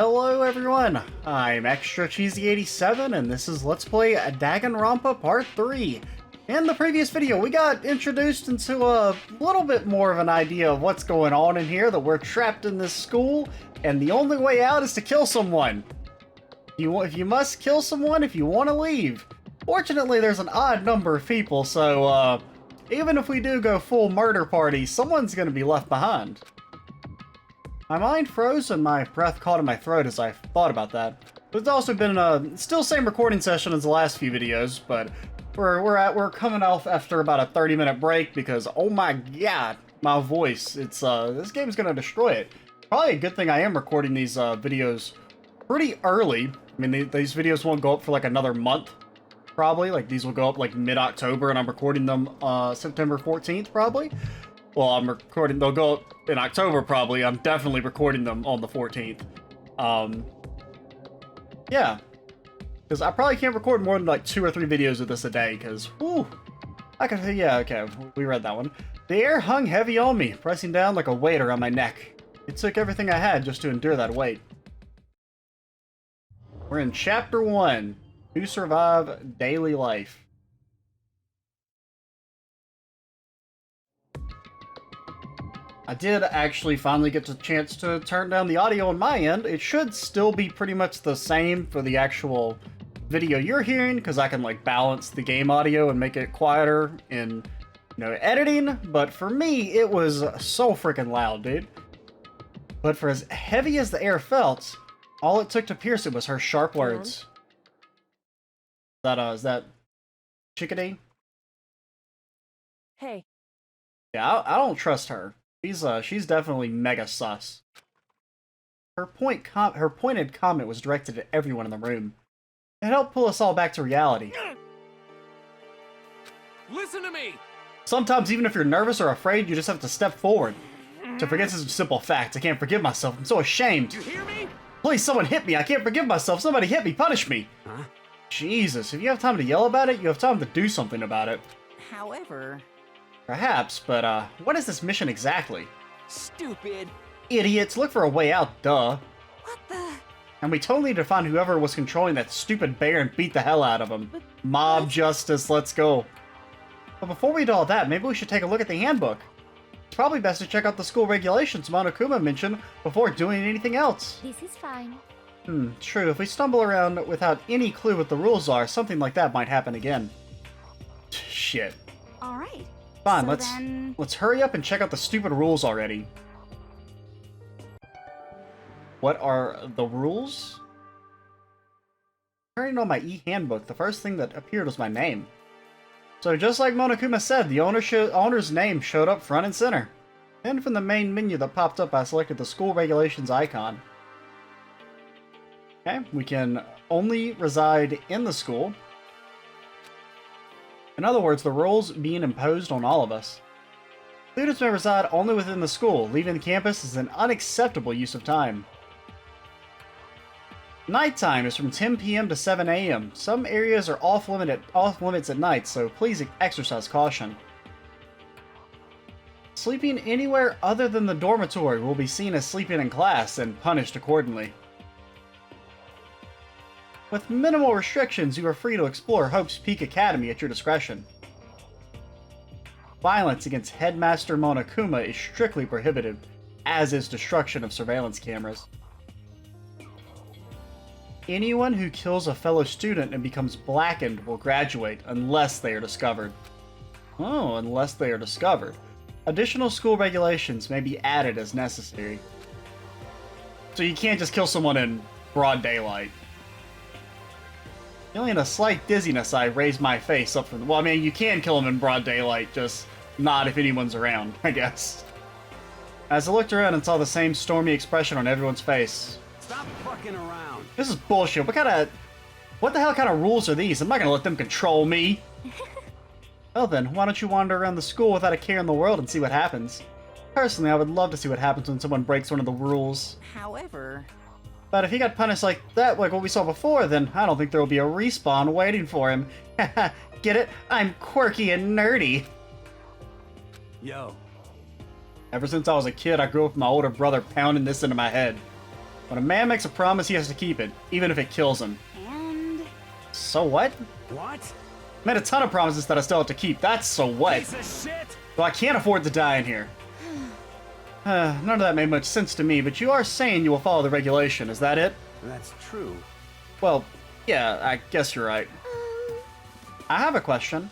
Hello everyone, I'm Extra Cheesy 87 and this is Let's Play Danganronpa Part 3. In the previous video we got introduced into a little bit more of an idea of what's going on in here, that we're trapped in this school and the only way out is to kill someone. If you must kill someone if you want to leave. Fortunately there's an odd number of people, so even if we do go full murder party, someone's going to be left behind. My mind froze and my breath caught in my throat as I thought about that. It's also been still same recording session as the last few videos, but we're coming off after about a 30-minute break because oh my god, my voice, this game's gonna destroy it. Probably a good thing I am recording these videos pretty early. I mean, these videos won't go up for like another month, probably. Like these will go up like mid-October, and I'm recording them September 14th, probably. Well, they'll go up in October probably. I'm definitely recording them on the 14th. Yeah. Because I probably can't record more than like 2 or 3 videos of this a day, because, whew. Yeah, okay, we read that one. The air hung heavy on me, pressing down like a weight around my neck. It took everything I had just to endure that weight. We're in Chapter 1, To Survive Daily Life. I did actually finally get the chance to turn down the audio on my end. It should still be pretty much the same for the actual video you're hearing, because I can like balance the game audio and make it quieter in, editing. But for me, it was so freaking loud, dude. But for as heavy as the air felt, all it took to pierce it was her sharp words. Is that Chickadee? Hey. Yeah, I don't trust her. She's definitely mega sus. Her pointed comment was directed at everyone in the room. It helped pull us all back to reality. Listen to me! Sometimes even if you're nervous or afraid, you just have to step forward. To forget this simple fact, I can't forgive myself. I'm so ashamed. You hear me? Please, someone hit me. I can't forgive myself. Somebody hit me. Punish me. Huh? Jesus, if you have time to yell about it, you have time to do something about it. However... Perhaps, but what is this mission exactly? Stupid. Idiots, look for a way out, duh. What the... And we totally need to find whoever was controlling that stupid bear and beat the hell out of him. Mob justice, let's go. But before we do all that, maybe we should take a look at the handbook. It's probably best to check out the school regulations Monokuma mentioned before doing anything else. This is fine. True. If we stumble around without any clue what the rules are, something like that might happen again. Shit. Alright. Fine, So let's hurry up and check out the stupid rules already. What are the rules? Turning on my e-handbook, the first thing that appeared was my name. So just like Monokuma said, the owner's name showed up front and center. Then from the main menu that popped up, I selected the school regulations icon. Okay, we can only reside in the school. In other words, the rules being imposed on all of us. Students may reside only within the school. Leaving the campus is an unacceptable use of time. Nighttime is from 10 p.m. to 7 a.m. Some areas are off limits at night, so please exercise caution. Sleeping anywhere other than the dormitory will be seen as sleeping in class and punished accordingly. With minimal restrictions, you are free to explore Hope's Peak Academy at your discretion. Violence against Headmaster Monokuma is strictly prohibited, as is destruction of surveillance cameras. Anyone who kills a fellow student and becomes blackened will graduate unless they are discovered. Oh, unless they are discovered. Additional school regulations may be added as necessary. So you can't just kill someone in broad daylight. Feeling a slight dizziness, I raised my face up from the... Well, I mean, you can kill him in broad daylight, just not if anyone's around, I guess. As I looked around and saw the same stormy expression on everyone's face. Stop fucking around. This is bullshit. What the hell kind of rules are these? I'm not gonna let them control me. Well then, why don't you wander around the school without a care in the world and see what happens? Personally, I would love to see what happens when someone breaks one of the rules. However... But if he got punished like that, like what we saw before, then I don't think there will be a respawn waiting for him. Get it? I'm quirky and nerdy. Yo. Ever since I was a kid, I grew up with my older brother pounding this into my head. When a man makes a promise, he has to keep it, even if it kills him. And So what? What? Made a ton of promises that I still have to keep. That's so what? Piece of shit! Well, I can't afford to die in here. None of that made much sense to me, but you are saying you will follow the regulation, is that it? That's true. Well, yeah, I guess you're right. I have a question.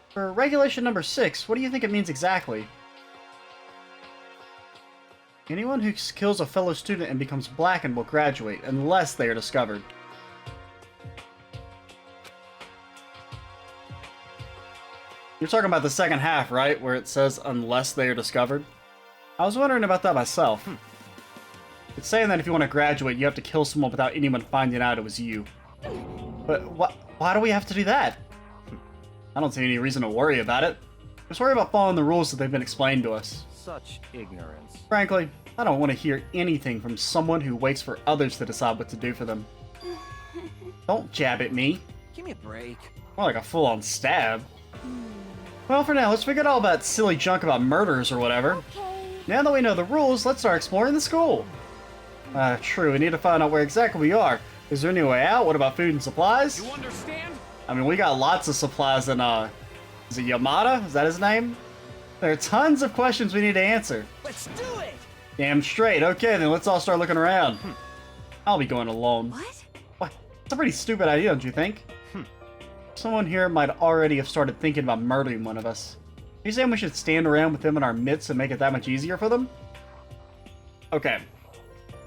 For regulation number 6, what do you think it means exactly? Anyone who kills a fellow student and becomes blackened will graduate, unless they are discovered. You're talking about the second half, right? Where it says, unless they are discovered? I was wondering about that myself. It's saying that if you want to graduate, you have to kill someone without anyone finding out it was you. But why do we have to do that? I don't see any reason to worry about it. Just worry about following the rules that they've been explained to us. Such ignorance. Frankly, I don't want to hear anything from someone who waits for others to decide what to do for them. Don't jab at me. Give me a break. More like a full-on stab. Well, for now, let's forget all that silly junk about murders or whatever. okay. Now that we know the rules, let's start exploring the school. True, we need to find out where exactly we are. Is there any way out? What about food and supplies? You understand? I mean, we got lots of supplies in, is it Yamada? Is that his name? There are tons of questions we need to answer. Let's do it! Damn straight. Okay, then let's all start looking around. I'll be going alone. What? What? It's a pretty stupid idea, don't you think? Someone here might already have started thinking about murdering one of us. Are you saying we should stand around with them in our midst and make it that much easier for them? Okay.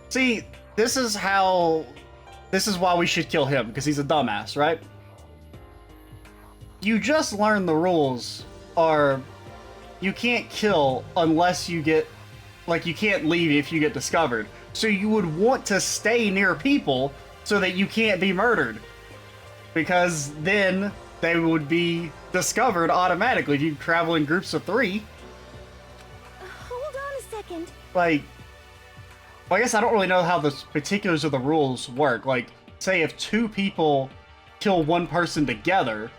See, this is why we should kill him, because he's a dumbass, right? You just learned the rules are you can't kill unless you get, like, you can't leave if you get discovered. So you would want to stay near people so that you can't be murdered. Because then they would be discovered automatically if you travel in groups of 3. Hold on a second. Like, well, I guess I don't really know how the particulars of the rules work. Like, say if 2 people kill one person together,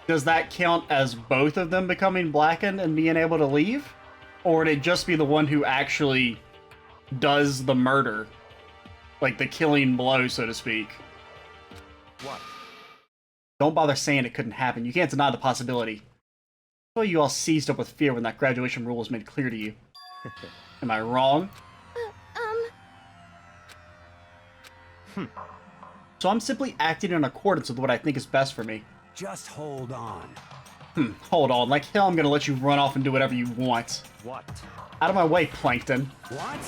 does that count as both of them becoming blackened and being able to leave? Or would it just be the one who actually does the murder? Like the killing blow, so to speak. What? Don't bother saying it couldn't happen. You can't deny the possibility. Why you all seized up with fear when that graduation rule was made clear to you? Am I wrong? So I'm simply acting in accordance with what I think is best for me. Just hold on. Hold on, like hell I'm gonna let you run off and do whatever you want. What? Out of my way, Plankton. What?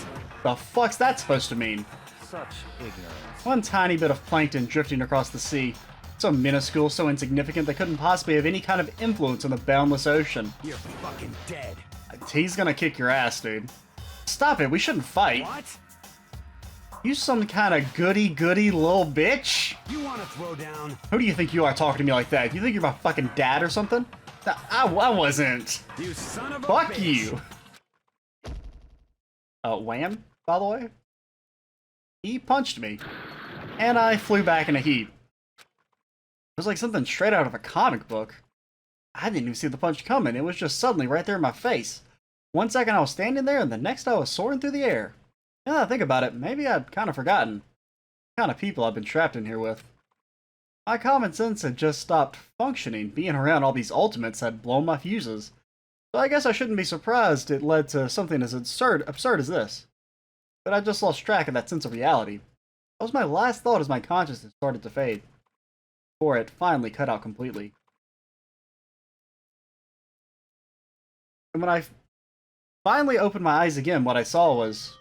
The fuck's that supposed to mean? Such ignorance. One tiny bit of plankton drifting across the sea. So minuscule, so insignificant, they couldn't possibly have any kind of influence on the boundless ocean. You're fucking dead. He's gonna kick your ass, dude. Stop it, we shouldn't fight. What? You some kind of goody-goody little bitch? You want to throw down? Who do you think you are talking to me like that? You think you're my fucking dad or something? I wasn't. You son of a Fuck bitch. you. Wham, by the way? He punched me. And I flew back in a heap. It was like something straight out of a comic book. I didn't even see the punch coming. It was just suddenly right there in my face. One second I was standing there, and the next I was soaring through the air. Now that I think about it, maybe I'd kind of forgotten the kind of people I've been trapped in here with. My common sense had just stopped functioning. Being around all these ultimates had blown my fuses. So I guess I shouldn't be surprised it led to something as absurd as this. But I just lost track of that sense of reality. That was my last thought as my consciousness started to fade. Before it finally cut out completely. And when I finally opened my eyes again, what I saw was...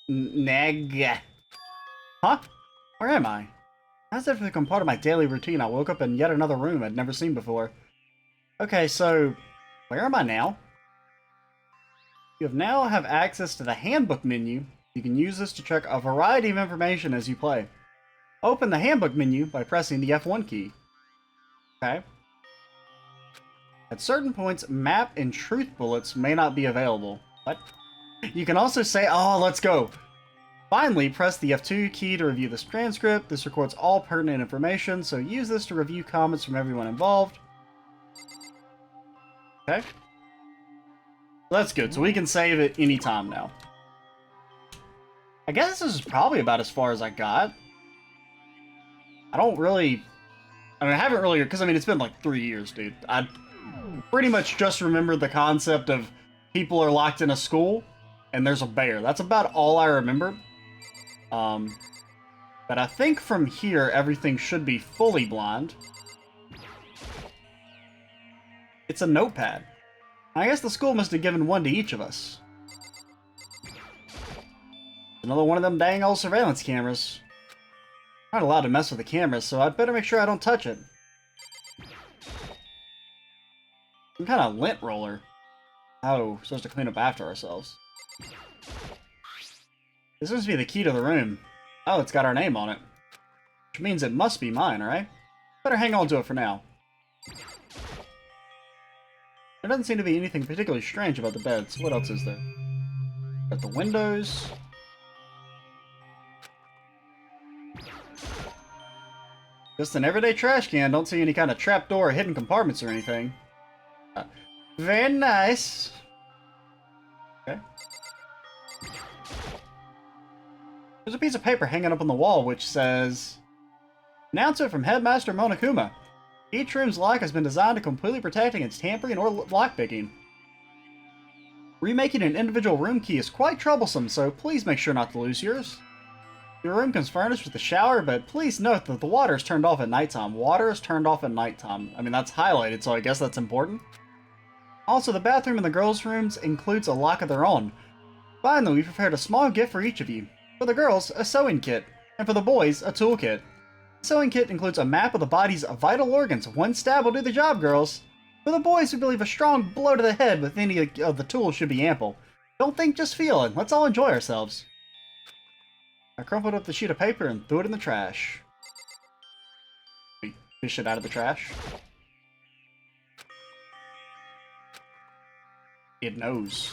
Nag. Huh? Where am I? As if it become part of my daily routine, I woke up in yet another room I'd never seen before. Okay, so... where am I now? You now have access to the handbook menu. You can use this to check a variety of information as you play. Open the handbook menu by pressing the F1 key. Okay. At certain points, map and truth bullets may not be available. What? You can also say, oh, let's go. Finally, press the F2 key to review this transcript. This records all pertinent information, so use this to review comments from everyone involved. Okay. That's good, so we can save it any time now. I guess this is probably about as far as I got. I don't really... I haven't really... Because, it's been like 3 years, dude. I pretty much just remembered the concept of people are locked in a school, and there's a bear. That's about all I remembered. But I think from here, everything should be fully blind. It's a notepad. I guess the school must have given one to each of us. Another one of them dang old surveillance cameras. I'm not allowed to mess with the cameras, so I'd better make sure I don't touch it. Some kind of lint roller. Oh, we're supposed to clean up after ourselves. This seems to be the key to the room. Oh, it's got our name on it. Which means it must be mine, right? Better hang on to it for now. There doesn't seem to be anything particularly strange about the beds. What else is there? Got the windows. Just an everyday trash can. Don't see any kind of trapdoor or hidden compartments or anything. Very nice. Okay. There's a piece of paper hanging up on the wall which says, "Announcement from Headmaster Monokuma. Each room's lock has been designed to completely protect against tampering or lockpicking. Remaking an individual room key is quite troublesome, so please make sure not to lose yours. Your room comes furnished with a shower, but please note that the water is turned off at nighttime. Water is turned off at nighttime." That's highlighted, so I guess that's important. Also, the bathroom in the girls' rooms includes a lock of their own. Finally, we prepared a small gift for each of you. For the girls, a sewing kit, and for the boys, a toolkit. The sewing kit includes a map of the body's vital organs. One stab will do the job, girls. For the boys, we believe a strong blow to the head with any of the tools should be ample. Don't think, just feel it. Let's all enjoy ourselves. I crumpled up the sheet of paper and threw it in the trash. Fish it out of the trash. It knows.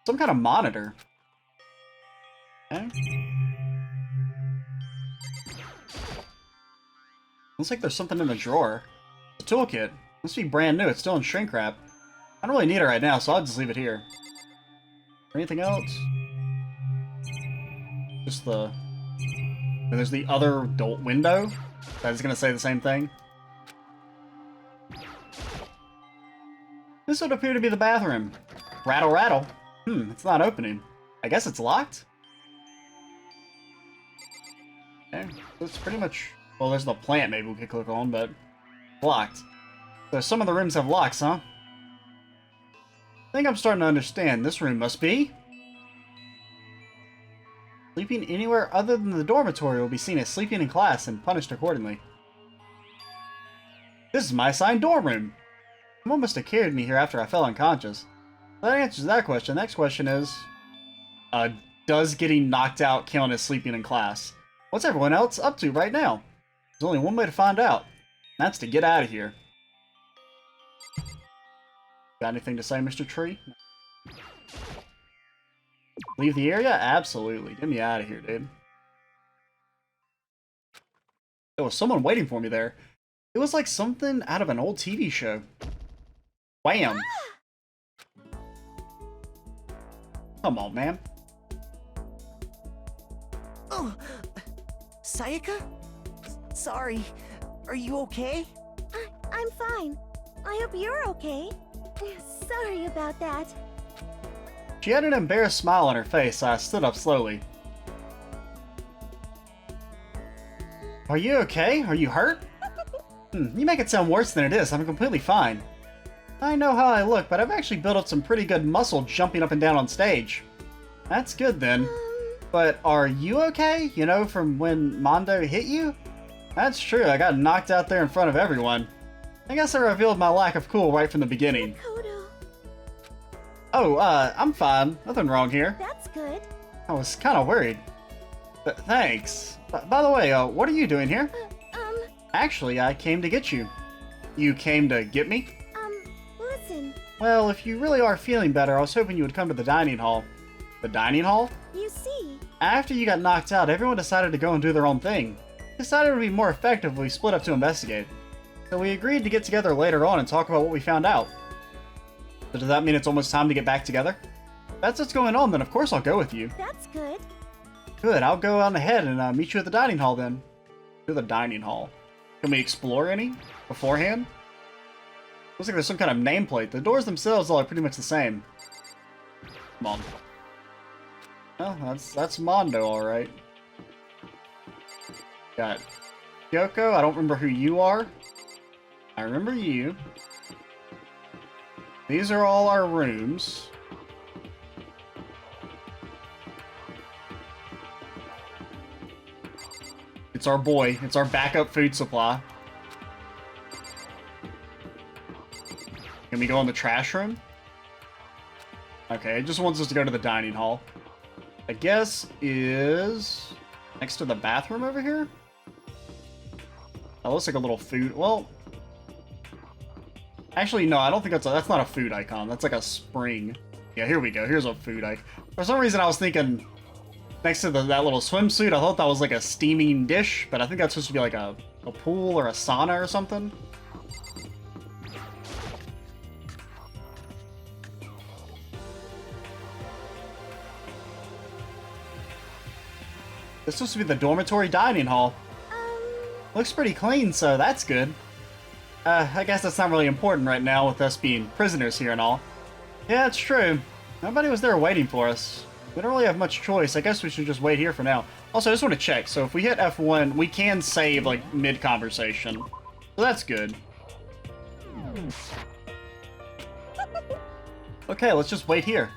Some kind of monitor. Okay. Looks like there's something in the drawer. It's a toolkit. Must be brand new. It's still in shrink wrap. I don't really need it right now, so I'll just leave it here. Anything else? Just the... And there's the other adult window. That is going to say the same thing. This would appear to be the bathroom. Rattle, rattle. It's not opening. I guess it's locked? Okay, so it's pretty much... Well, there's the plant maybe we could click on, but... Locked. So some of the rooms have locks, huh? I think I'm starting to understand. This room must be... Sleeping anywhere other than the dormitory will be seen as sleeping in class and punished accordingly. This is my assigned dorm room. Someone must have carried me here after I fell unconscious. That answers that question. The next question is... does getting knocked out count as sleeping in class? What's everyone else up to right now? There's only one way to find out. And that's to get out of here. Got anything to say, Mr. Tree? Leave the area? Absolutely. Get me out of here, dude. There was someone waiting for me there. It was like something out of an old TV show. Wham! Come on, man. Oh, Sayaka? Sorry. Are you okay? I'm fine. I hope you're okay. Sorry about that. She had an embarrassed smile on her face, so I stood up slowly. Are you okay? Are you hurt? You make it sound worse than it is. I'm completely fine. I know how I look, but I've actually built up some pretty good muscle jumping up and down on stage. That's good then. But are you okay? You know, from when Mondo hit you? That's true, I got knocked out there in front of everyone. I guess I revealed my lack of cool right from the beginning. Makoto. Oh, I'm fine. Nothing wrong here. That's good. I was kind of worried. But thanks. By the way, what are you doing here? Actually, I came to get you. You came to get me? Listen. Well, if you really are feeling better, I was hoping you would come to the dining hall. The dining hall? You see. After you got knocked out, everyone decided to go and do their own thing. Decided it would be more effective if we split up to investigate. So we agreed to get together later on and talk about what we found out. So does that mean it's almost time to get back together? If that's what's going on, then of course I'll go with you. That's good. Good, I'll go on ahead and meet you at the dining hall then. To the dining hall. Can we explore any beforehand? Looks like there's some kind of nameplate. The doors themselves all are pretty much the same. Come on. Well, that's Mondo, alright. Got Kyoko, I don't remember who you are. I remember you. These are all our rooms. It's our boy. It's our backup food supply. Can we go in the trash room? Okay, it just wants us to go to the dining hall. I guess is next to the bathroom over here? That looks like a little food. Well, actually, no, I don't think that's not a food icon. That's like a spring. Yeah, here we go. Here's a food icon. For some reason, I was thinking next to that little swimsuit, I thought that was like a steaming dish, but I think that's supposed to be like a pool or a sauna or something. This is supposed to be the dormitory dining hall. Looks pretty clean, so that's good. I guess that's not really important right now with us being prisoners here and all. Yeah, it's true. Nobody was there waiting for us. We don't really have much choice. I guess we should just wait here for now. Also, I just want to check. So if we hit F1, we can save, like, mid-conversation. So that's good. Okay, let's just wait here.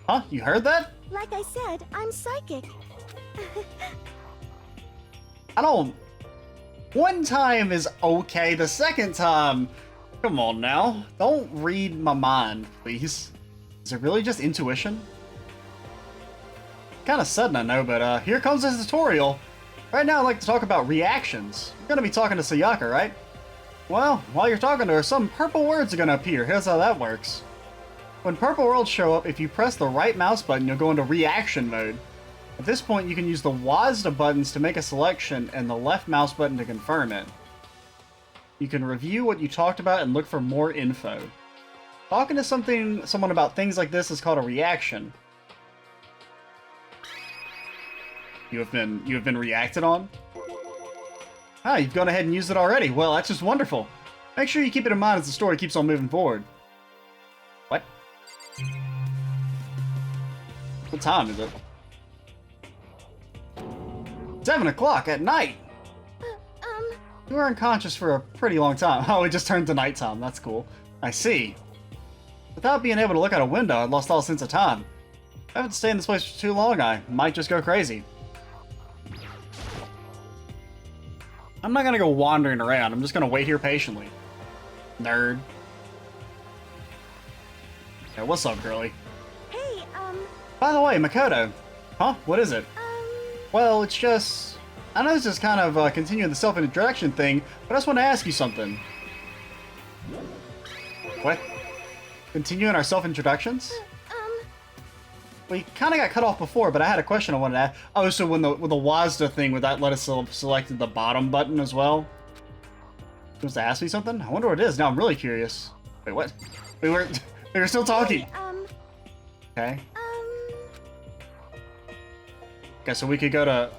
Huh? You heard that? Like I said, I'm psychic. I don't... One time is okay. The second time... Come on now. Don't read my mind, please. Is it really just intuition? Kind of sudden, I know, but here comes this tutorial. Right now, I'd like to talk about reactions. You're gonna be talking to Sayaka, right? Well, while you're talking to her, some purple words are gonna appear. Here's how that works. When purple words show up, if you press the right mouse button, you'll go into reaction mode. At this point, you can use the WASD buttons to make a selection and the left mouse button to confirm it. You can review what you talked about and look for more info. Talking to someone about things like this is called a reaction. You have been reacted on? Ah, you've gone ahead and used it already. Well, that's just wonderful. Make sure you keep it in mind as the story keeps on moving forward. What? What time is it? 7 o'clock at night! You were unconscious for a pretty long time. Oh, it just turned to nighttime. That's cool. I see. Without being able to look out a window, I lost all sense of time. If I haven't stayed in this place for too long, I might just go crazy. I'm not gonna go wandering around. I'm just gonna wait here patiently. Nerd. Hey, what's up, girly? Hey, By the way, Makoto. Huh? What is it? Well, it's just... I know this is kind of continuing the self-introduction thing, but I just want to ask you something. What? Continuing our self-introductions? We kind of got cut off before, but I had a question I wanted to ask. Oh, so when the WASD thing, would that let us select the bottom button as well? Supposed to ask me something? I wonder what it is. Now I'm really curious. Wait, what? We were still talking. Hey, Okay. Okay, so we could go to...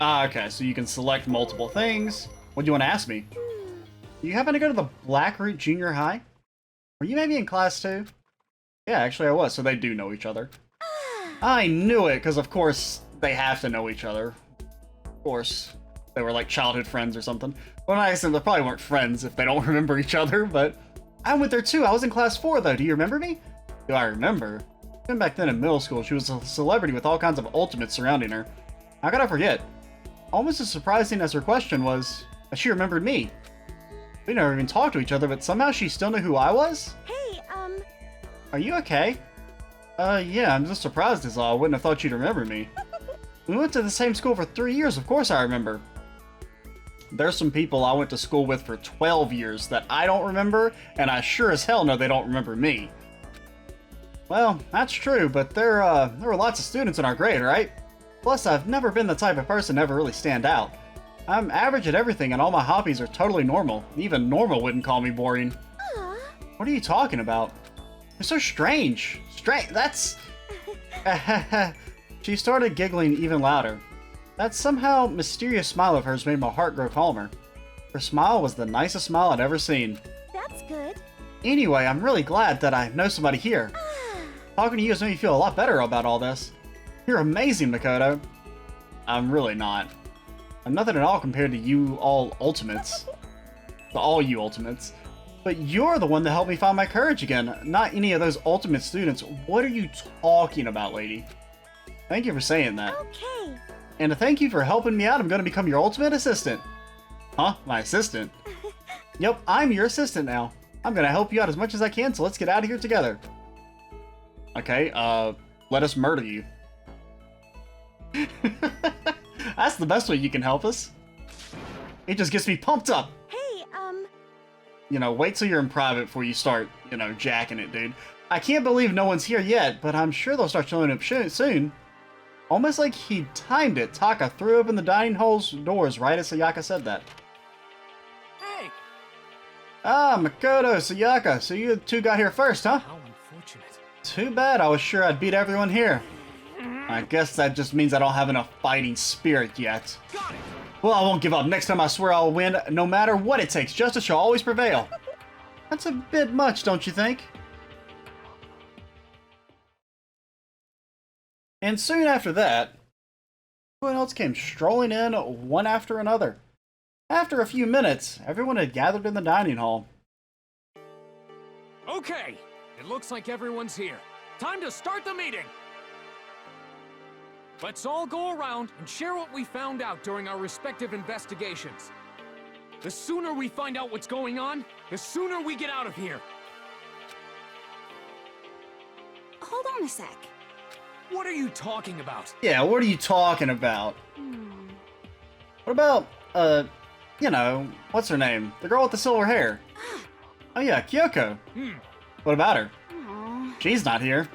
Ah, okay, so you can select multiple things. What do you want to ask me? You happen to go to the Blackroot Junior High? Were you maybe in class too? Yeah, actually I was, so they do know each other. I knew it, because of course they have to know each other. Of course. They were like childhood friends or something. Well, I assume they probably weren't friends if they don't remember each other, but... I went there too, I was in class 4 though, do you remember me? Do I remember? Even back then in middle school, she was a celebrity with all kinds of ultimates surrounding her. How could I forget? Almost as surprising as her question was that she remembered me. We never even talked to each other, but somehow she still knew who I was? hey, Are you okay? Yeah, I'm just surprised as all. I wouldn't have thought you'd remember me. We went to the same school for 3 years, of course I remember. There's some people I went to school with for 12 years that I don't remember, and I sure as hell know they don't remember me. Well, that's true, but there were lots of students in our grade, right? Plus, I've never been the type of person to ever really stand out. I'm average at everything, and all my hobbies are totally normal. Even normal wouldn't call me boring. aw, What are you talking about? You're so strange. That's... She started giggling even louder. That somehow mysterious smile of hers made my heart grow calmer. Her smile was the nicest smile I'd ever seen. That's good. Anyway, I'm really glad that I know somebody here. Talking to you has made me feel a lot better about all this. You're amazing, Makoto. I'm really not. I'm nothing at all compared to you all ultimates. To all you ultimates. But you're the one that helped me find my courage again, not any of those ultimate students. What are you talking about, lady? Thank you for saying that. Okay. And to thank you for helping me out, I'm going to become your ultimate assistant. Huh? My assistant? Yep, I'm your assistant now. I'm going to help you out as much as I can, so let's get out of here together. Okay, let us murder you. That's the best way you can help us. It just gets me pumped up. Hey, You know, wait till you're in private before you start, you know, jacking it, dude. I can't believe no one's here yet, but I'm sure they'll start showing up soon. Almost like he timed it, Taka threw open the dining hall's doors right as Sayaka said that. Hey! Ah, Makoto, Sayaka, so you two got here first, huh? How unfortunate. Too bad, I was sure I'd beat everyone here. I guess that just means I don't have enough fighting spirit yet. Got it! Well, I won't give up. Next time I swear I'll win, no matter what it takes. Justice shall always prevail. That's a bit much, don't you think? And soon after that, everyone else came strolling in, one after another. After a few minutes, everyone had gathered in the dining hall. Okay, it looks like everyone's here. Time to start the meeting! Let's all go around and share what we found out during our respective investigations. The sooner we find out what's going on, the sooner we get out of here. hold on a sec. What are you talking about? Yeah, what are you talking about? What about, you know, what's her name? The girl with the silver hair. Oh yeah, Kyoko. What about her? Aw. She's not here.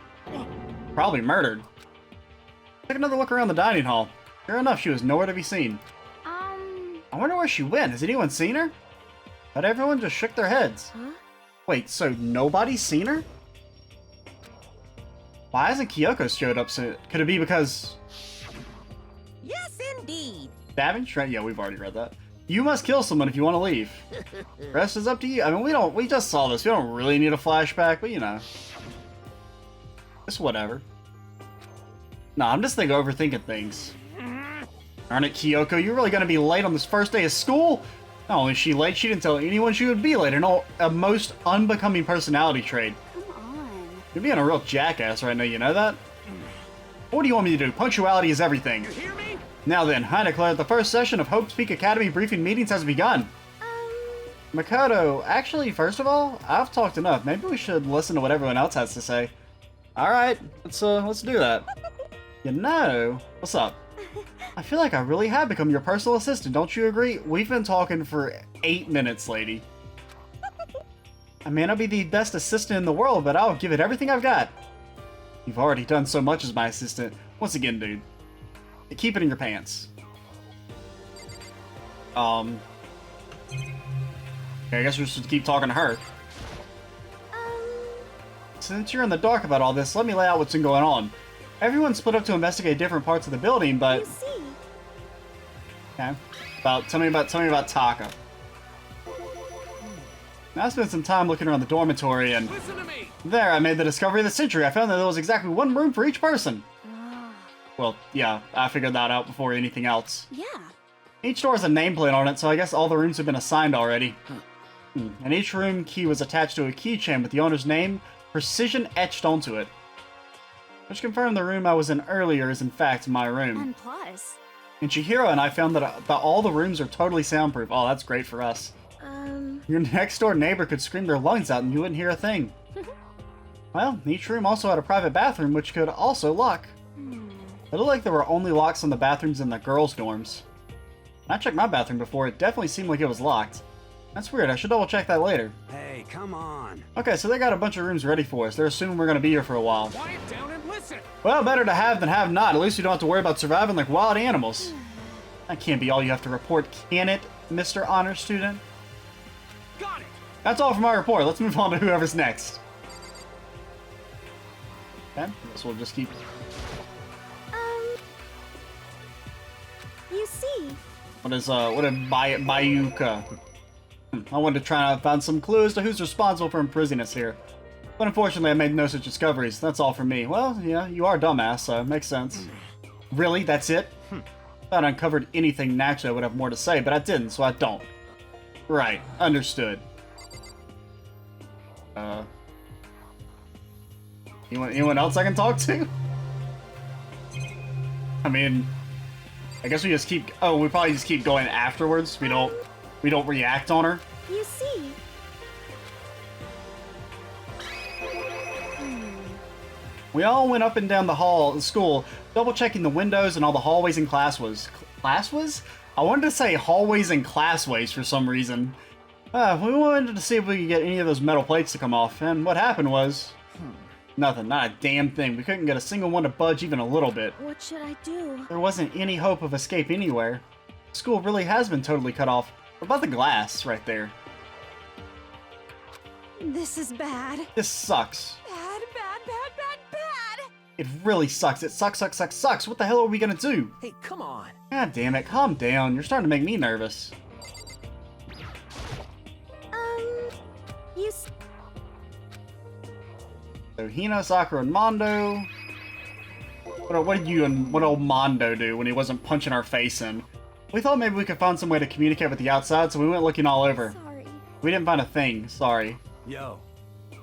Probably murdered. Take another look around the dining hall. Sure enough, she was nowhere to be seen. I wonder where she went. Has anyone seen her? But everyone just shook their heads. Huh? Wait, so nobody's seen her? Why hasn't Kyoko showed up soon? Could it be because... Yes, indeed. Savage? Right? Yeah, we've already read that. You must kill someone if you want to leave. Rest is up to you. I mean, we just saw this. We don't really need a flashback, but you know. It's whatever. Nah, I'm just overthinking things. Darn it, Kyoko, you're really gonna be late on this first day of school? Not only is she late, she didn't tell anyone she would be late, and a most unbecoming personality trait. Come on. You're being a real jackass right now, you know that? What do you want me to do? Punctuality is everything. You hear me? Now then, I declare that the first session of Hope's Peak Academy briefing meetings has begun. Makoto, actually, first of all, I've talked enough. Maybe we should listen to what everyone else has to say. Alright, let's do that. You know, what's up? I feel like I really have become your personal assistant, don't you agree? We've been talking for 8 minutes, lady. I may not be the best assistant in the world, but I'll give it everything I've got. You've already done so much as my assistant. Once again, dude. Keep it in your pants. Okay, I guess we're supposed to keep talking to her. Since you're in the dark about all this, let me lay out what's been going on. Everyone's split up to investigate different parts of the building, but... You see. Okay. Tell me about Taka. Now, I spent some time looking around the dormitory, and Listen to me! there I made the discovery of the century. I found that there was exactly one room for each person. Well, yeah, I figured that out before anything else. Yeah. Each door has a nameplate on it, so I guess all the rooms have been assigned already. And each room key was attached to a keychain with the owner's name precision etched onto it. Which confirmed the room I was in earlier is in fact my room. And plus. And Chihiro and I found that all the rooms are totally soundproof. Oh, that's great for us. Your next door neighbor could scream their lungs out and you wouldn't hear a thing. Well, each room also had a private bathroom which could also lock. It looked like there were only locks on the bathrooms in the girls' dorms. When I checked my bathroom before, it definitely seemed like it was locked. That's weird, I should double check that later. Hey, come on. Okay, so they got a bunch of rooms ready for us. They're assuming we're gonna be here for a while. Quiet down and listen! Well, better to have than have not. At least you don't have to worry about surviving like wild animals. That can't be all you have to report, can it, Mr. Honor Student? Got it! That's all for my report. Let's move on to whoever's next. Okay, guess we'll just keep... You see, what is Bayuka? I wanted to try and find some clues to who's responsible for imprisoning us here. But unfortunately, I made no such discoveries. That's all for me. Well, yeah, you are a dumbass, so it makes sense. Really? That's it? If I'd uncovered anything naturally, I would have more to say, but I didn't, so I don't. Right. Understood. Anyone else I can talk to? I mean, I guess we just keep... Oh, we probably just keep going afterwards. We don't react on her. you see. We all went up and down the hall at school, double-checking the windows and all the hallways and classways. Classways? I wanted to say hallways and classways for some reason. We wanted to see if we could get any of those metal plates to come off, and what happened was... Nothing, not a damn thing. We couldn't get a single one to budge even a little bit. What should I do? There wasn't any hope of escape anywhere. School really has been totally cut off. What about the glass right there? This is bad. This sucks. Bad, bad, bad, bad, bad. It really sucks. It sucks, sucks, sucks, sucks. What the hell are we gonna do? Hey, come on. God damn it, calm down. You're starting to make me nervous. You s- So Hina, Sakura, and Mondo. What did you and what old Mondo do when he wasn't punching our face in? We thought maybe we could find some way to communicate with the outside, so we went looking all over. Sorry. We didn't find a thing, sorry. Yo.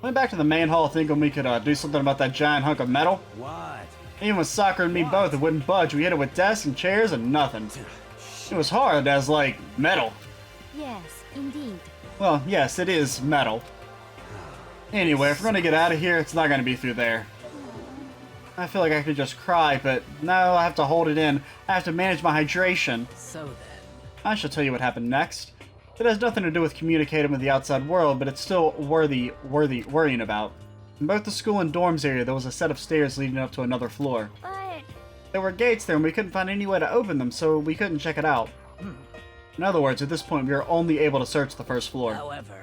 Went back to the main hall thinking we could do something about that giant hunk of metal. What? Even with Sakura and me both, it wouldn't budge. We hit it with desks and chairs and nothing. It was hard as, like, metal. Yes, indeed. Well, yes, it is metal. Anyway, if we're gonna get out of here, it's not gonna be through there. I feel like I could just cry, but no, I have to hold it in. I have to manage my hydration. So then. I shall tell you what happened next. It has nothing to do with communicating with the outside world, but it's still worthy worrying about. In both the school and dorms area, there was a set of stairs leading up to another floor. But There were gates there, and we couldn't find any way to open them, so we couldn't check it out. In other words, at this point, we were only able to search the first floor. However.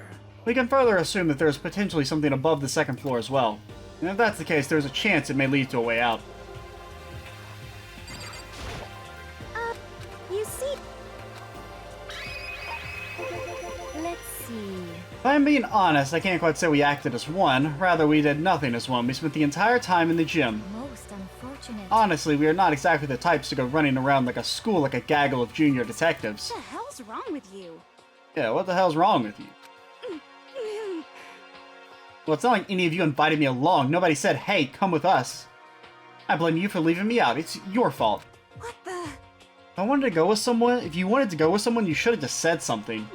We can further assume that there is potentially something above the second floor as well. And if that's the case, there's a chance it may lead to a way out. you see. Let's see. If I'm being honest, I can't quite say we acted as one. Rather, we did nothing as one. We spent the entire time in the gym. Most unfortunate. Honestly, we are not exactly the types to go running around like a school like a gaggle of junior detectives. What the hell's wrong with you? Yeah, what the hell's wrong with you? Well, it's not like any of you invited me along. Nobody said, hey, come with us. I blame you for leaving me out. It's your fault. What the? If I wanted to go with someone, if you wanted to go with someone, you should have just said something.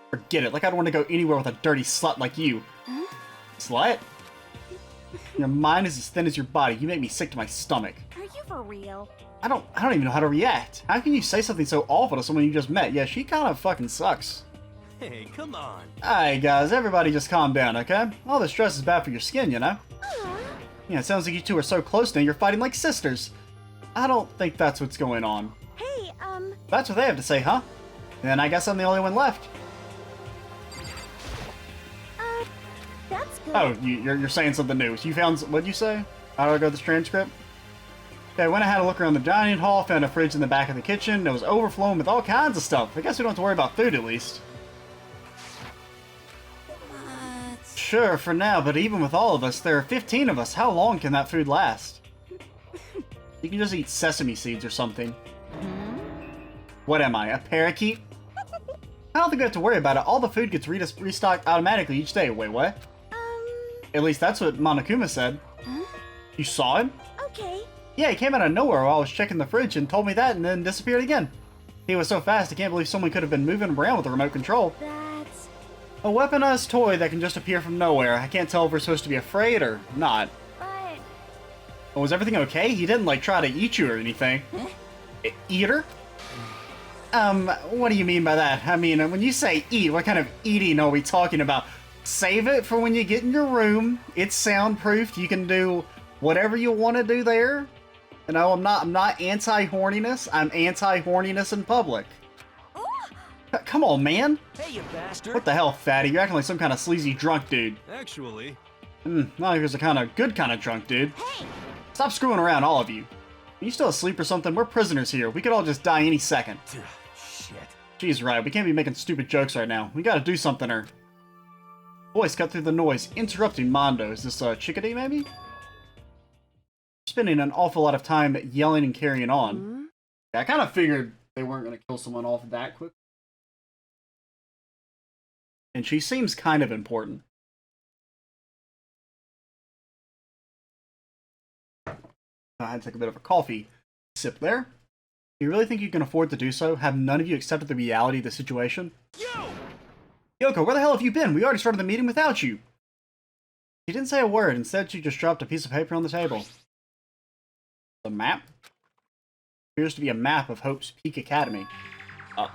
Forget it, like I don't want to go anywhere with a dirty slut like you. Huh? Slut? Your mind is as thin as your body. You make me sick to my stomach. Are you for real? I don't even know how to react. How can you say something so awful to someone you just met? Yeah, she kind of fucking sucks. Hey, come on. Alright guys, everybody just calm down, okay? All the stress is bad for your skin, you know? Aw. Yeah, it sounds like you two are so close now you're fighting like sisters. I don't think that's what's going on. Hey, That's what they have to say, huh? Then I guess I'm the only one left. that's good. Oh, you're saying something new. You found... What'd you say? How do I go with this transcript? Okay, I went and had a look around the dining hall, found a fridge in the back of the kitchen that was overflowing with all kinds of stuff. I guess we don't have to worry about food at least. Sure, for now, but even with all of us, there are 15 of us. How long can that food last? You can just eat sesame seeds or something. What am I, a parakeet? I don't think we have to worry about it. All the food gets restocked automatically each day. Wait, what? At least that's what Monokuma said. Huh? You saw him? Okay. Yeah, he came out of nowhere while I was checking the fridge and told me that and then disappeared again. He was so fast, I can't believe someone could have been moving around with a remote control. That's... A weaponized toy that can just appear from nowhere. I can't tell if we're supposed to be afraid or not. But... Oh, was everything okay? He didn't, like, try to eat you or anything. Eater? What do you mean by that? I mean, when you say eat, what kind of eating are we talking about? Save it for when you get in your room. It's soundproofed. You can do whatever you want to do there. You know, I'm not anti-horniness. I'm anti-horniness in public. Come on, man. Hey, you bastard. What the hell, fatty? You're acting like some kind of sleazy drunk dude. Actually, Not like a good kind of drunk, dude. Hey! Stop screwing around, all of you. Are you still asleep or something? We're prisoners here. We could all just die any second. Shit. She's right. We can't be making stupid jokes right now. We gotta do something or... Voice cut through the noise, interrupting Mondo. Is this Chickadee, maybe? Spending an awful lot of time yelling and carrying on. Yeah, I kind of figured they weren't going to kill someone off that quick. And she seems kind of important. I had to take a bit of a coffee sip there. You really think you can afford to do so? Have none of you accepted the reality of the situation? Yoko, where the hell have you been? We already started the meeting without you. She didn't say a word. Instead, she just dropped a piece of paper on the table. The map? Appears to be a map of Hope's Peak Academy.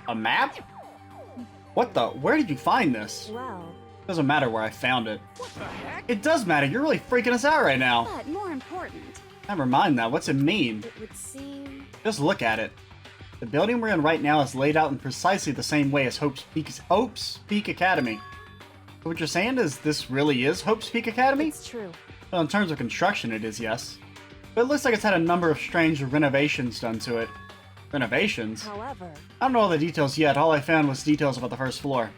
A map? What the? Where did you find this? Well, Doesn't matter where I found it. What the heck? It does matter. You're really freaking us out right now. but more important, Never mind that. What's it mean? it would seem... Just look at it. The building we're in right now is laid out in precisely the same way as Hope's Peak Academy. So what you're saying is this really is Hope's Peak Academy? It's true. Well, in terms of construction, it is, yes. But it looks like it's had a number of strange renovations done to it. Renovations? However, I don't know all the details yet. All I found was details about the first floor.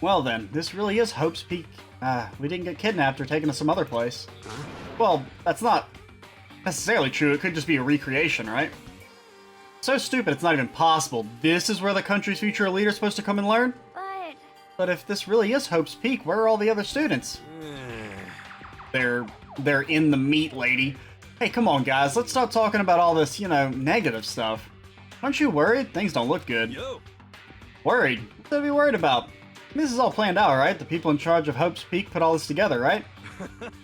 Well then, this really is Hope's Peak. We didn't get kidnapped or taken to some other place. Well, that's not necessarily true. It could just be a recreation, right? So stupid it's not even possible. This is where the country's future leader is supposed to come and learn? But if this really is Hope's Peak, where are all the other students? They're in the meat, lady. Hey, come on, guys. Let's stop talking about all this, negative stuff. Aren't you worried? Things don't look good. Yo. Worried? What to be worried about? This is all planned out, right? The people in charge of Hope's Peak put all this together, right?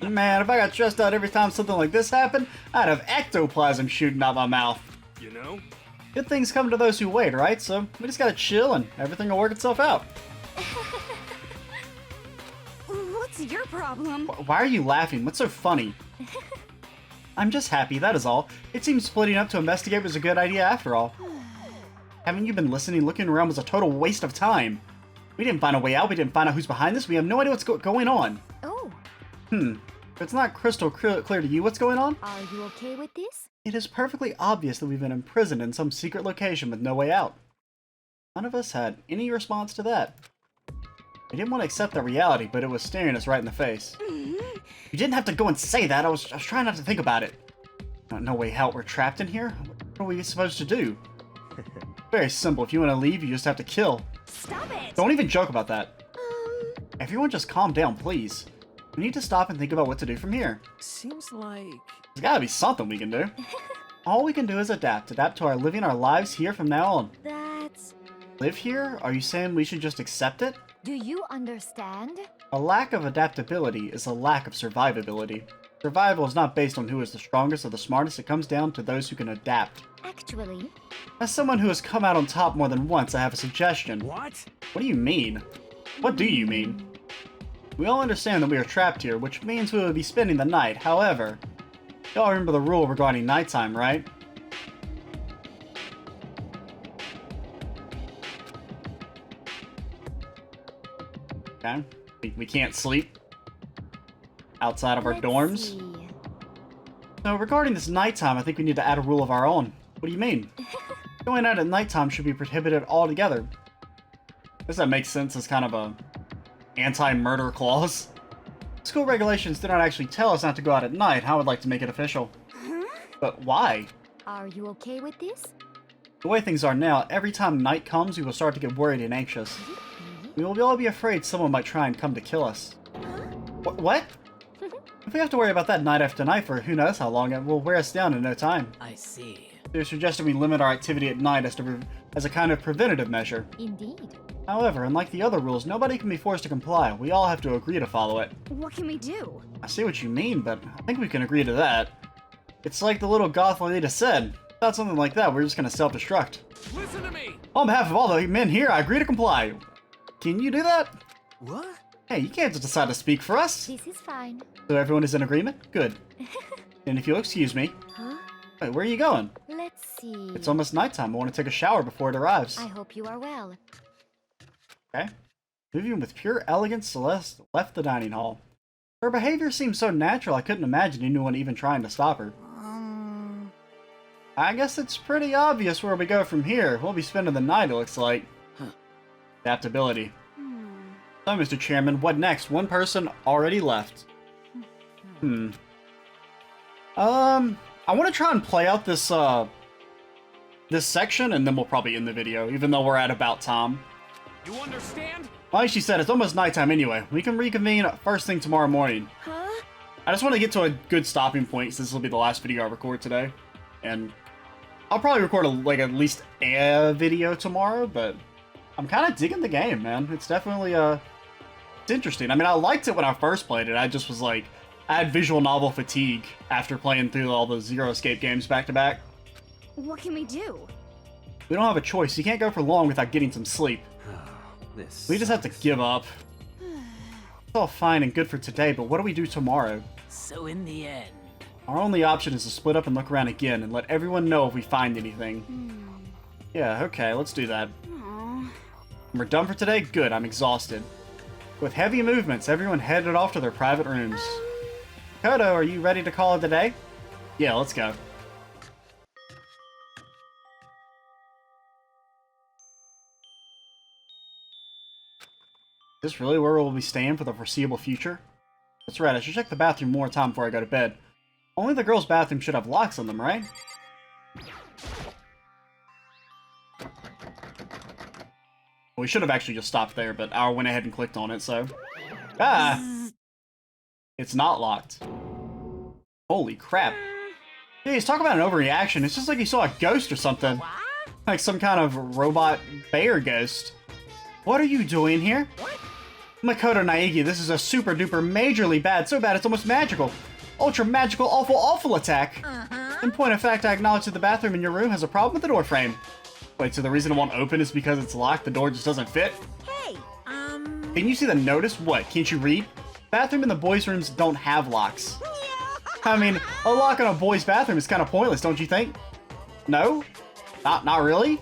Man, if I got stressed out every time something like this happened, I'd have ectoplasm shooting out my mouth. You know? Good things come to those who wait, right? So we just gotta chill and everything will work itself out. what's your problem? Why are you laughing? What's so funny? I'm just happy, that is all. It seems splitting up to investigate was a good idea after all. Haven't you been listening? Looking around was a total waste of time. We didn't find a way out, we didn't find out who's behind this, we have no idea what's going on. Oh, If it's not crystal clear to you what's going on, are you okay with this? it is perfectly obvious that we've been imprisoned in some secret location with no way out. None of us had any response to that. We didn't want to accept that reality, but it was staring us right in the face. You didn't have to go and say that, I was trying not to think about it. No way out, we're trapped in here? What are we supposed to do? Very simple, if you want to leave, you just have to kill. Stop it! Don't even joke about that. Everyone just calm down, please. We need to stop and think about what to do from here. Seems like... There's gotta be something we can do. All we can do is adapt to living our lives here from now on. That's... Live here? Are you saying we should just accept it? Do you understand? A lack of adaptability is a lack of survivability. Survival is not based on who is the strongest or the smartest, it comes down to those who can adapt. Actually, As someone who has come out on top more than once, I have a suggestion. What? What do you mean? What do you mean? We all understand that we are trapped here, which means we will be spending the night. However, y'all remember the rule regarding nighttime, right? Okay. We can't sleep outside of our let's dorms. see. So regarding this nighttime, I think we need to add a rule of our own. What do you mean? Going out at nighttime should be prohibited altogether. Does that make sense as kind of a anti-murder clause? School regulations do not actually tell us not to go out at night. I would like to make it official. But why? Are you okay with this? The way things are now, every time night comes, we will start to get worried and anxious. We will all be afraid someone might try and come to kill us. What? If we have to worry about that night after night for who knows how long, it will wear us down in no time. I see. They're suggesting we limit our activity at night as a kind of preventative measure. Indeed. However, unlike the other rules, nobody can be forced to comply. We all have to agree to follow it. What can we do? I see what you mean, but I think we can agree to that. It's like the little goth lady said. Without something like that, we're just gonna self-destruct. Listen to me! On behalf of all the men here, I agree to comply. Can you do that? What? Hey, you can't just decide to speak for us. This is fine. So everyone is in agreement? Good. And if you'll excuse me. Huh? Wait, where are you going? Let's see. It's almost nighttime. I want to take a shower before it arrives. I hope you are well. Okay. Moving with pure elegance, Celeste left the dining hall. Her behavior seemed so natural I couldn't imagine anyone even trying to stop her. I guess it's pretty obvious where we go from here. We'll be spending the night, it looks like. Adaptability. So, Mr. Chairman, what next? One person already left. I want to try and play out this, this section, and then we'll probably end the video, even though we're at about time. You understand? Like she said, it's almost nighttime anyway. We can reconvene first thing tomorrow morning. Huh? I just want to get to a good stopping point, since this will be the last video I record today. And I'll probably record, at least a video tomorrow, but I'm kind of digging the game, man. It's definitely, it's interesting. I mean, I liked it when I first played it. I just was like, I had visual novel fatigue after playing through all the Zero Escape games back to back. What can we do? We don't have a choice. You can't go for long without getting some sleep. This We just have to give up. It's all fine and good for today, but what do we do tomorrow? So in the end, Our only option is to split up and look around again and let everyone know if we find anything. Yeah, okay, let's do that. We're done for today? Good, I'm exhausted. With heavy movements, everyone headed off to their private rooms. Kodo, are you ready to call it a day? Yeah, let's go. Is this really where we'll be staying for the foreseeable future? That's right, I should check the bathroom one more time before I go to bed. Only the girls' bathroom should have locks on them, right? We should have actually just stopped there, but I went ahead and clicked on it, so... Ah! It's not locked. Holy crap. Jeez, talk about an overreaction. It's just like you saw a ghost or something. Like some kind of robot bear ghost. What are you doing here? Makoto Naegi, this is a super duper majorly bad, so bad it's almost magical. Ultra magical, awful, awful attack. In point of fact, I acknowledge that the bathroom in your room has a problem with the door frame. Wait, so the reason it won't open is because it's locked, the door just doesn't fit? Hey, Can you see the notice? What, can't you read? Bathroom and the boys' rooms don't have locks. I mean, a lock on a boys' bathroom is kind of pointless, don't you think? No? Not really?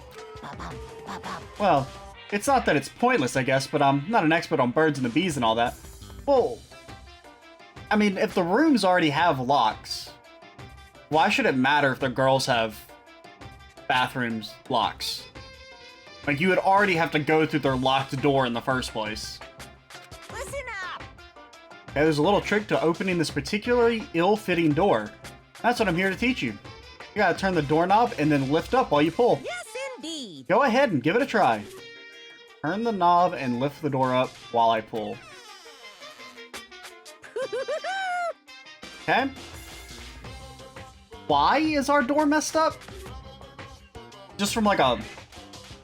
Well, it's not that it's pointless, I guess, but I'm not an expert on birds and the bees and all that. Well, I mean, if the rooms already have locks, why should it matter if the girls have bathrooms locks? Like, you would already have to go through their locked door in the first place. listen up. Okay, there's a little trick to opening this particularly ill-fitting door. That's what I'm here to teach you. You gotta turn the doorknob and then lift up while you pull. Yes, indeed. Go ahead and give it a try. Turn the knob and lift the door up while I pull. Okay. Why is our door messed up? Just from I'm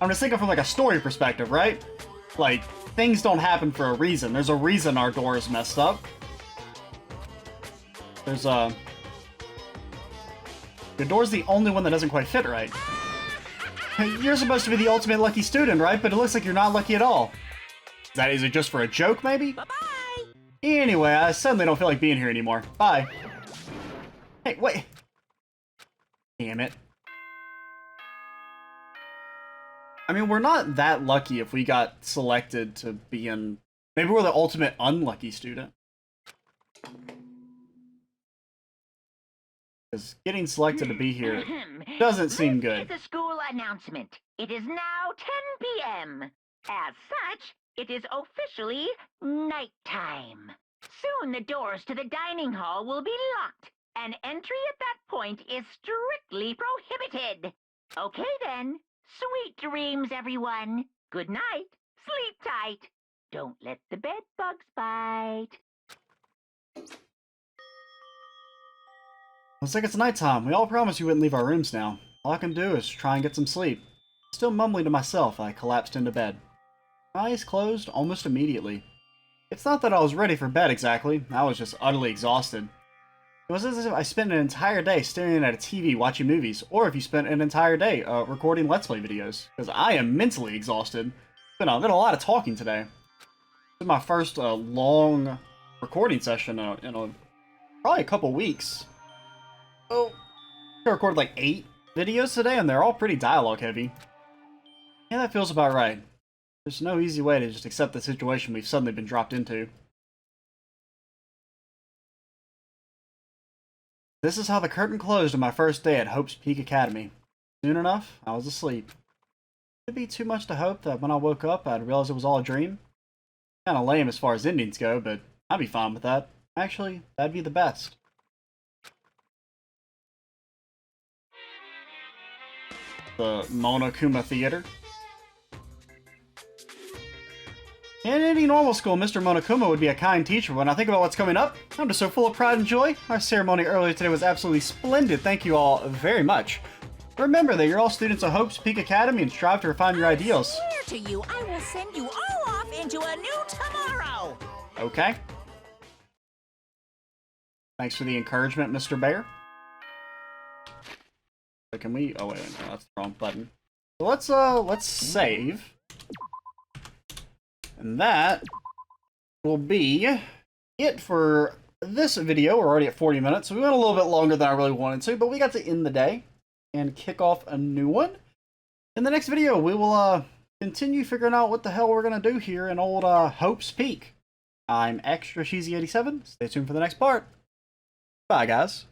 just thinking from a story perspective, right? Like, things don't happen for a reason. There's a reason our door is messed up. There's a... Your door's the only one that doesn't quite fit right. You're supposed to be the ultimate lucky student, right? But it looks like you're not lucky at all. Is it just for a joke, maybe? Bye-bye. Anyway, I suddenly don't feel like being here anymore. Bye. Hey, wait. Damn it. I mean, we're not that lucky if we got selected to be in... Maybe we're the ultimate unlucky student. Because getting selected to be here doesn't seem good. This is a school announcement. It is now 10 p.m. As such, it is officially nighttime. Soon the doors to the dining hall will be locked, and entry at that point is strictly prohibited. Okay then. Sweet dreams, everyone. Good night. Sleep tight. Don't let the bed bugs bite. Looks like it's nighttime. We all promised you wouldn't leave our rooms now. All I can do is try and get some sleep. Still mumbling to myself, I collapsed into bed. My eyes closed almost immediately. It's not that I was ready for bed exactly. I was just utterly exhausted. It was as if I spent an entire day staring at a TV watching movies, or if you spent an entire day recording Let's Play videos. Because I am mentally exhausted. Been a lot of talking today. This is my first long recording session in probably a couple weeks. Oh, I recorded like 8 videos today, and they're all pretty dialogue heavy. Yeah, that feels about right. There's no easy way to just accept the situation we've suddenly been dropped into. This is how the curtain closed on my first day at Hope's Peak Academy. Soon enough, I was asleep. It'd be too much to hope that when I woke up, I'd realize it was all a dream. Kinda lame as far as endings go, but I'd be fine with that. Actually, that'd be the best. The Monokuma Theater. In any normal school, Mr. Monokuma would be a kind teacher. When I think about what's coming up, I'm just so full of pride and joy. Our ceremony earlier today was absolutely splendid. Thank you all very much. Remember that you're all students of Hope's Peak Academy and strive to refine your ideals. I swear to you, I will send you all off into a new tomorrow. Okay. Thanks for the encouragement, Mr. Bear. So can we... Oh, wait, no, that's the wrong button. So let's save. And that will be it for this video. We're already at 40 minutes, so we went a little bit longer than I really wanted to, but we got to end the day and kick off a new one. In the next video, we will continue figuring out what the hell we're going to do here in old Hope's Peak. I'm Extra Cheesy 87. Stay tuned for the next part. Bye, guys.